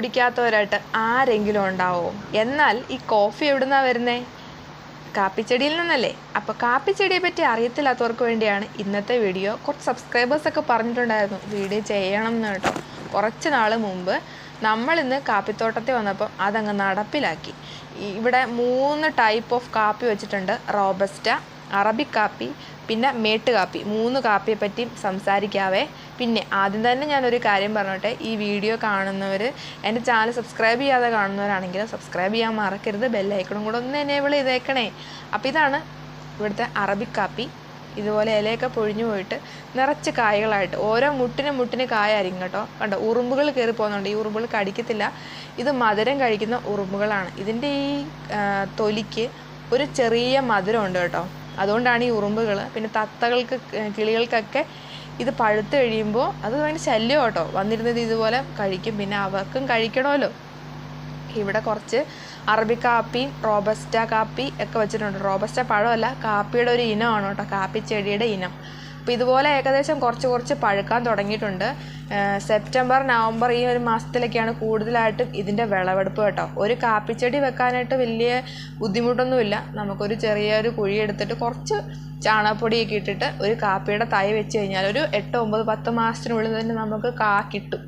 കുടിക്കാത്തവരായിട്ട് ആരെങ്കിലും ഉണ്ടാവോ? എന്നാൽ ഈ കോഫി എവിടുന്നാ വരുന്നേ? കാപ്പിച്ചെടിയിൽ നിന്നല്ലേ? അപ്പോൾ കാപ്പിച്ചെടിയെ പറ്റി അറിയത്തില്ലാത്തവർക്ക് വേണ്ടിയാണ് ഇന്നത്തെ വീഡിയോ. കുറച്ച് സബ്സ്ക്രൈബേഴ്സൊക്കെ പറഞ്ഞിട്ടുണ്ടായിരുന്നു വീഡിയോ ചെയ്യണം എന്ന് കേട്ടോ. കുറച്ച് നാൾ മുമ്പ് നമ്മളിന്ന് കാപ്പിത്തോട്ടത്തിൽ വന്നപ്പോൾ അതങ്ങ് നടപ്പിലാക്കി. ഇവിടെ 3 ടൈപ്പ് ഓഫ് കാപ്പി വെച്ചിട്ടുണ്ട്. റോബസ്റ്റ, അറബിക് കാപ്പി, പിന്നെ മേട്ട് കാപ്പി. 3 കാപ്പിയെ പറ്റി സംസാരിക്കാവേ. പിന്നെ ആദ്യം തന്നെ ഞാനൊരു കാര്യം പറഞ്ഞോട്ടെ. ഈ വീഡിയോ കാണുന്നവർ എൻ്റെ ചാനൽ സബ്സ്ക്രൈബ് ചെയ്യാതെ കാണുന്നവരാണെങ്കിൽ സബ്സ്ക്രൈബ് ചെയ്യാൻ മറക്കരുത്. ബെല്ലൈക്കണും കൂടെ ഒന്ന് എനേബിൾ ചെയ്തേക്കണേ. അപ്പോൾ ഇതാണ് ഇവിടുത്തെ അറബിക് കാപ്പി. ഇതുപോലെ ഇലയൊക്കെ പൊഴിഞ്ഞു പോയിട്ട് നിറച്ച് കായകളായിട്ട് ഓരോ മുട്ടിന് കായായിരിക്കും കേട്ടോ. കണ്ടോ, ഉറുമ്പുകൾ കയറി പോകുന്നുണ്ട്. ഈ ഉറുമ്പുകൾ കടിക്കത്തില്ല. ഇത് മധുരം കഴിക്കുന്ന ഉറുമ്പുകളാണ്. ഇതിൻ്റെ ഈ തൊലിക്ക് ഒരു ചെറിയ മധുരമുണ്ട് കേട്ടോ. അതുകൊണ്ടാണ് ഈ ഉറുമ്പുകൾ. പിന്നെ തത്തകൾക്ക്, കിളികൾക്കൊക്കെ ഇത് പഴുത്ത് കഴിയുമ്പോൾ അത് ഭയങ്കര ശല്യം കേട്ടോ. വന്നിരുന്നത് ഇതുപോലെ കഴിക്കും. പിന്നെ അവർക്കും കഴിക്കണമല്ലോ. ഇവിടെ കുറച്ച് അറബിക് കാപ്പിയും റോബസ്റ്റ കാപ്പി ഒക്കെ വെച്ചിട്ടുണ്ട്. റോബസ്റ്റ പഴമല്ല, കാപ്പിയുടെ ഒരു ഇനമാണ് കേട്ടോ, കാപ്പി ചെടിയുടെ ഇനം. അപ്പോൾ ഇതുപോലെ ഏകദേശം കുറച്ച് പഴുക്കാൻ തുടങ്ങിയിട്ടുണ്ട്. സെപ്റ്റംബർ, നവംബർ ഈ ഒരു മാസത്തിലൊക്കെയാണ് കൂടുതലായിട്ട് ഇതിൻ്റെ വിളവെടുപ്പ് കേട്ടോ. ഒരു കാപ്പിച്ചെടി വെക്കാനായിട്ട് വലിയ ബുദ്ധിമുട്ടൊന്നുമില്ല. നമുക്കൊരു ചെറിയൊരു കുഴി എടുത്തിട്ട് കുറച്ച് ചാണകപ്പൊടിയൊക്കെ ഇട്ടിട്ട് ഒരു കാപ്പിയുടെ തൈ വെച്ച് കഴിഞ്ഞാൽ ഒരു 8, 9, 10 മാസത്തിനുള്ളിൽ തന്നെ നമുക്ക് കിട്ടും.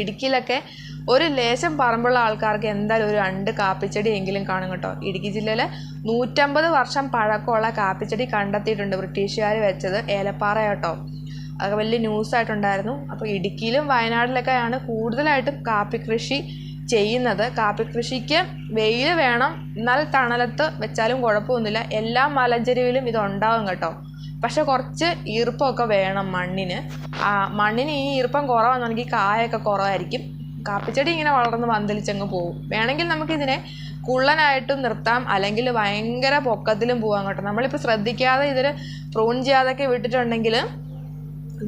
ഇടുക്കിയിലൊക്കെ ഒരു ലേശം പറമ്പുള്ള ആൾക്കാർക്ക് എന്തായാലും ഒരു 2 കാപ്പിച്ചെടി എങ്കിലും കാണും കേട്ടോ. ഇടുക്കി ജില്ലയിൽ 150 വർഷം പഴക്കമുള്ള കാപ്പിച്ചെടി കണ്ടെത്തിയിട്ടുണ്ട്. ബ്രിട്ടീഷുകാർ വെച്ചത് ഏലപ്പാറ കേട്ടോ. അതൊക്കെ വലിയ ന്യൂസായിട്ടുണ്ടായിരുന്നു. അപ്പോൾ ഇടുക്കിയിലും വയനാട്ടിലൊക്കെയാണ് കൂടുതലായിട്ടും കാപ്പി കൃഷി ചെയ്യുന്നത്. കാപ്പി കൃഷിക്ക് വെയിൽ വേണം, എന്നാൽ തണലത്ത് വെച്ചാലും കുഴപ്പമൊന്നുമില്ല. എല്ലാ മലഞ്ചെരുവിലും ഇതുണ്ടാവും കേട്ടോ. പക്ഷെ കുറച്ച് ഈർപ്പമൊക്കെ വേണം മണ്ണിന്. മണ്ണിന് ഈ ഈർപ്പം കുറവാണെന്നുണ്ടെങ്കിൽ കായൊക്കെ കുറവായിരിക്കും. കാപ്പിച്ചെടി ഇങ്ങനെ വളർന്ന് പന്തലിച്ചങ്ങ് പോകും. വേണമെങ്കിൽ നമുക്കിതിനെ കുള്ളനായിട്ടും നിർത്താം, അല്ലെങ്കിൽ ഭയങ്കര പൊക്കത്തിലും പോകാം കേട്ടോ. നമ്മളിപ്പോൾ ശ്രദ്ധിക്കാതെ ഇതിന് പ്രൂൺ ചെയ്യാതൊക്കെ വിട്ടിട്ടുണ്ടെങ്കിൽ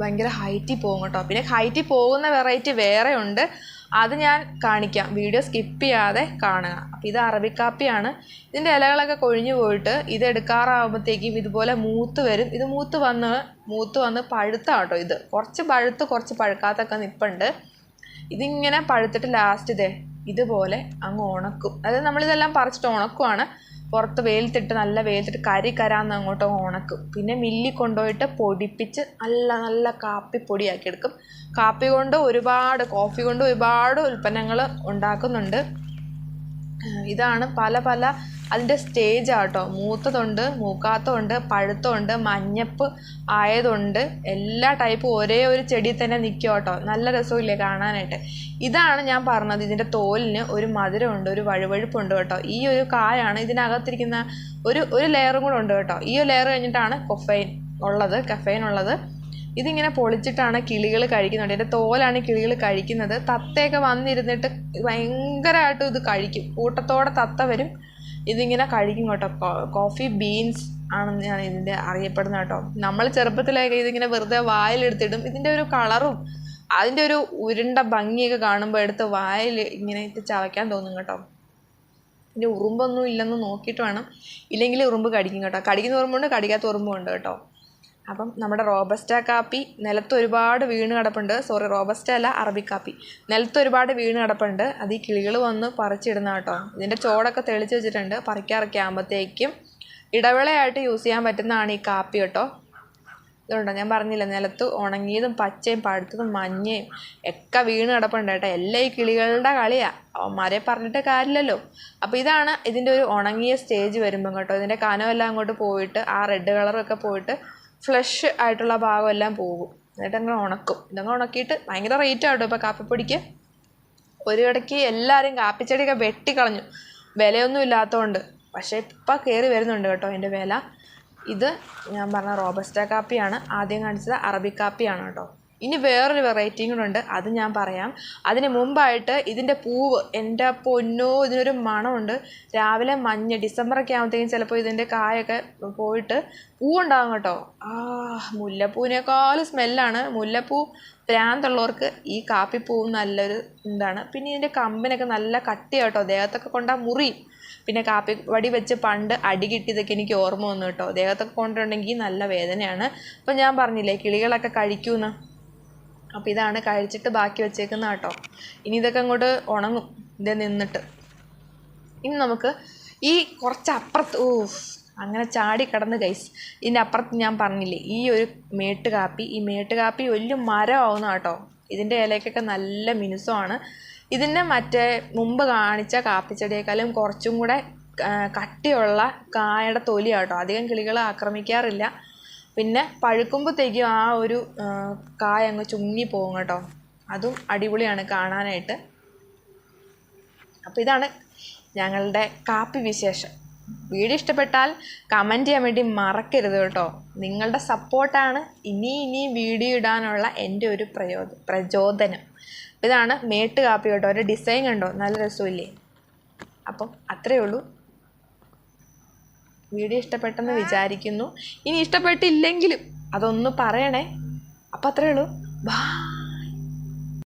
ഭയങ്കര ഹൈറ്റിൽ പോകും കേട്ടോ. പിന്നെ ഹൈറ്റിൽ പോകുന്ന വെറൈറ്റി വേറെ ഉണ്ട്, അത് ഞാൻ കാണിക്കാം. വീഡിയോ സ്കിപ്പ് ചെയ്യാതെ കാണുക. അപ്പോൾ ഇത് അറബിക് കാപ്പിയാണ്. ഇതിൻ്റെ ഇലകളൊക്കെ കൊഴിഞ്ഞു പോയിട്ട് ഇത് എടുക്കാറാകുമ്പോഴത്തേക്കും ഇതുപോലെ മൂത്ത് വരും. ഇത് മൂത്ത് വന്ന് പഴുത്ത കേട്ടോ. ഇത് കുറച്ച് പഴുക്കാത്തൊക്കെ നിൽപ്പുണ്ട്. ഇതിങ്ങനെ പഴുത്തിട്ട് ലാസ്റ്റ് ഇതുപോലെ അങ്ങ് ഉണക്കും. അതായത് നമ്മളിതെല്ലാം പറിച്ചിട്ട് ഉണക്കുവാണ്. പുറത്ത് നല്ല വെയിലത്തിട്ട് കരാന്ന് അങ്ങോട്ട് ഉണക്കും. പിന്നെ മില്ലിൽ കൊണ്ടുപോയിട്ട് പൊടിപ്പിച്ച് നല്ല കാപ്പി പൊടിയാക്കി എടുക്കും. കോഫി കൊണ്ട് ഒരുപാട് ഉൽപ്പന്നങ്ങൾ ഉണ്ടാക്കുന്നുണ്ട്. ഇതാണ് പല അതിൻ്റെ സ്റ്റേജ് ആട്ടോ. മൂത്തതുണ്ട്, മൂക്കാത്തതുണ്ട്, പഴുത്തതുണ്ട്, മഞ്ഞപ്പ് ആയതുണ്ട്. എല്ലാ ടൈപ്പും ഒരേ ഒരു ചെടിയിൽ തന്നെ നിൽക്കും കേട്ടോ. നല്ല രസമില്ലേ കാണാനായിട്ട്. ഇതാണ് ഞാൻ പറഞ്ഞത്, ഇതിൻ്റെ തോലിന് ഒരു മധുരമുണ്ട്, ഒരു വഴുവഴുപ്പുണ്ട് കേട്ടോ. ഈ ഒരു കായാണ് ഇതിനകത്തിരിക്കുന്ന ഒരു ലെയറും കൂടെ ഉണ്ട് കേട്ടോ. ഈ ഒരു ലെയർ കഴിഞ്ഞിട്ടാണ് കഫെയിൻ ഉള്ളത്. ഇതിങ്ങനെ പൊളിച്ചിട്ടാണ് കിളികൾ കഴിക്കുന്നുണ്ട്. ഇതിൻ്റെ തോലാണ് കിളികൾ കഴിക്കുന്നത്. തത്തയൊക്കെ വന്നിരുന്നിട്ട് ഭയങ്കരമായിട്ട് ഇത് കഴിക്കും. കൂട്ടത്തോടെ തത്ത വരും, ഇതിങ്ങനെ കഴിക്കും കേട്ടോ. കോഫി ബീൻസ് ആണെന്ന് ഞാൻ ഇതിൻ്റെ അറിയപ്പെടുന്നത് കേട്ടോ. നമ്മൾ ചെറുപ്പത്തിലൊക്കെ ഇതിങ്ങനെ വെറുതെ വായിലെടുത്തിടും. ഇതിൻ്റെ ഒരു കളറും അതിൻ്റെ ഒരു ഉരുണ്ട ഭംഗിയൊക്കെ കാണുമ്പോൾ എടുത്ത് വായിൽ ഇങ്ങനെ ഇട്ട് ചവയ്ക്കാൻ തോന്നും കേട്ടോ. ഇതിൻ്റെ ഉറുമ്പൊന്നും ഇല്ലെന്ന് നോക്കിയിട്ട് വേണം, ഇല്ലെങ്കിൽ ഉറുമ്പ് കടിക്കും കേട്ടോ. കടിക്കുന്ന ഉറുമ്പുണ്ട്, കടിക്കാത്ത ഉറുമ്പുണ്ട് കേട്ടോ. അപ്പം നമ്മുടെ റോബസ്റ്റ കാപ്പി നിലത്ത് ഒരുപാട് വീണ് കിടപ്പുണ്ട്. റോബസ്റ്റ അല്ല, അറബിക് കാപ്പി. നിലത്ത് ഒരുപാട് വീണ് കിടപ്പുണ്ട്. അത് ഈ കിളികൾ വന്ന് പറിച്ചിടുന്ന കേട്ടോ. ഇതിൻ്റെ ചോടൊക്കെ തെളിച്ച് വെച്ചിട്ടുണ്ട്. പറിക്കാറൊക്കെ ആകുമ്പോഴത്തേക്കും ഇടവേളയായിട്ട് യൂസ് ചെയ്യാൻ പറ്റുന്നതാണ് ഈ കാപ്പി കേട്ടോ. ഇതുകൊണ്ടോ ഞാൻ പറഞ്ഞില്ല, നിലത്ത് ഉണങ്ങിയതും പച്ചയും പഴുത്തതും മഞ്ഞയും ഒക്കെ വീണ് കിടപ്പുണ്ട് കേട്ടോ. എല്ലാം ഈ കിളികളുടെ കളിയാണ്. അവന്മാരെ പറഞ്ഞിട്ട് കാര്യമില്ലല്ലോ. അപ്പോൾ ഇതാണ് ഇതിൻ്റെ ഒരു ഉണങ്ങിയ സ്റ്റേജ് വരുമ്പം കേട്ടോ. ഇതിൻ്റെ കനമെല്ലാം അങ്ങോട്ട് പോയിട്ട് ആ റെഡ് കളറൊക്കെ പോയിട്ട് ഫ്ലഷ് ആയിട്ടുള്ള ഭാഗമെല്ലാം പോകും. എന്നിട്ട് അങ്ങനെ ഉണക്കും. ഇതങ്ങനെ ഉണക്കിയിട്ട് ഭയങ്കര റേറ്റ് ആട്ടോ ഇപ്പോൾ കാപ്പിപ്പൊടിക്ക്. ഒരു ഇടയ്ക്ക് എല്ലാവരും കാപ്പിച്ചെടിയൊക്കെ വെട്ടിക്കളഞ്ഞു, വിലയൊന്നും ഇല്ലാത്തതുകൊണ്ട്. പക്ഷേ ഇപ്പം കയറി വരുന്നുണ്ട് കേട്ടോ അതിൻ്റെ വില. ഇത് ഞാൻ പറഞ്ഞ റോബസ്റ്റ കാപ്പിയാണ്. ആദ്യം കാണിച്ചത് അറബിക് കാപ്പിയാണ് കേട്ടോ. ഇനി വേറൊരു വെറൈറ്റിയും കൂടെ ഉണ്ട്, അത് ഞാൻ പറയാം. അതിന് മുമ്പായിട്ട് ഇതിൻ്റെ പൂവ്, എൻ്റെ പൊന്നോ, ഇതിനൊരു മണമുണ്ട്. രാവിലെ ഡിസംബറൊക്കെ ആകുമ്പോഴത്തേക്കും ചിലപ്പോൾ ഇതിൻ്റെ കായൊക്കെ പോയിട്ട് പൂവുണ്ടാകും കേട്ടോ. മുല്ലപ്പൂവിനേക്കാളും സ്മെല്ലാണ്. മുല്ലപ്പൂ പ്രാന്തുള്ളവർക്ക് ഈ കാപ്പിപ്പൂവും നല്ലൊരു എന്താണ്. പിന്നെ ഇതിൻ്റെ കമ്പിനൊക്കെ നല്ല കട്ടി കേട്ടോ. ദേഹത്തൊക്കെ കൊണ്ടാൽ മുറിയും. പിന്നെ കാപ്പി വടി വെച്ച് പണ്ട് അടി കിട്ടിയതൊക്കെ എനിക്ക് ഓർമ്മ വന്നു കേട്ടോ. ദേഹത്തൊക്കെ കൊണ്ടുണ്ടെങ്കിൽ നല്ല വേദനയാണ്. അപ്പം ഞാൻ പറഞ്ഞില്ലേ കിളികളൊക്കെ കഴിക്കുമെന്ന്. അപ്പോൾ ഇതാണ് കഴിച്ചിട്ട് ബാക്കി വെച്ചേക്കുന്ന കേട്ടോ. ഇനി ഇതൊക്കെ അങ്ങോട്ട് ഉണങ്ങും ഇത് നിന്നിട്ട്. ഇനി നമുക്ക് ഈ കുറച്ച് അപ്പുറത്ത് അങ്ങനെ ചാടി കിടന്ന് ഗൈസ്. ഇതിൻ്റെ അപ്പുറത്ത് ഞാൻ പറഞ്ഞില്ലേ ഈ ഒരു മേട്ടുകാപ്പി, ഈ മേട്ടുകാപ്പി വലിയ മരമാവുന്ന കേട്ടോ. ഇതിൻ്റെ ഇലയ്ക്കൊക്കെ നല്ല മിനുസമാണ്. ഇതിൻ്റെ മറ്റേ മുമ്പ് കാണിച്ച കാപ്പിച്ചെടിയേക്കാളും കുറച്ചും കൂടെ കട്ടിയുള്ള കായയുടെ തൊലി കേട്ടോ. അധികം കിളികൾ ആക്രമിക്കാറില്ല. പിന്നെ പഴുക്കുമ്പോഴത്തേക്കും ആ ഒരു കായ അങ്ങ് ചുങ്ങി പോകും കേട്ടോ. അതും അടിപൊളിയാണ് കാണാനായിട്ട്. അപ്പോൾ ഇതാണ് ഞങ്ങളുടെ കാപ്പി വിശേഷം. വീഡിയോ ഇഷ്ടപ്പെട്ടാൽ കമൻറ്റ് ചെയ്യാൻ വേണ്ടി മറക്കരുത് കേട്ടോ. നിങ്ങളുടെ സപ്പോർട്ടാണ് ഇനി വീഡിയോ ഇടാനുള്ള എൻ്റെ ഒരു പ്രചോദനം. ഇതാണ് മേട്ട് കാപ്പി കേട്ടോ. ഒരു ഡിസൈൻ കണ്ടോ, നല്ല രസമില്ലേ? അപ്പം അത്രയേ ഉള്ളൂ. വീഡിയോ ഇഷ്ടപ്പെട്ടെന്ന് വിചാരിക്കുന്നു. ഇനി ഇഷ്ടപ്പെട്ടില്ലെങ്കിലും അതൊന്ന് പറയണേ. അപ്പം അത്രയേ ഉള്ളൂ. ബൈ.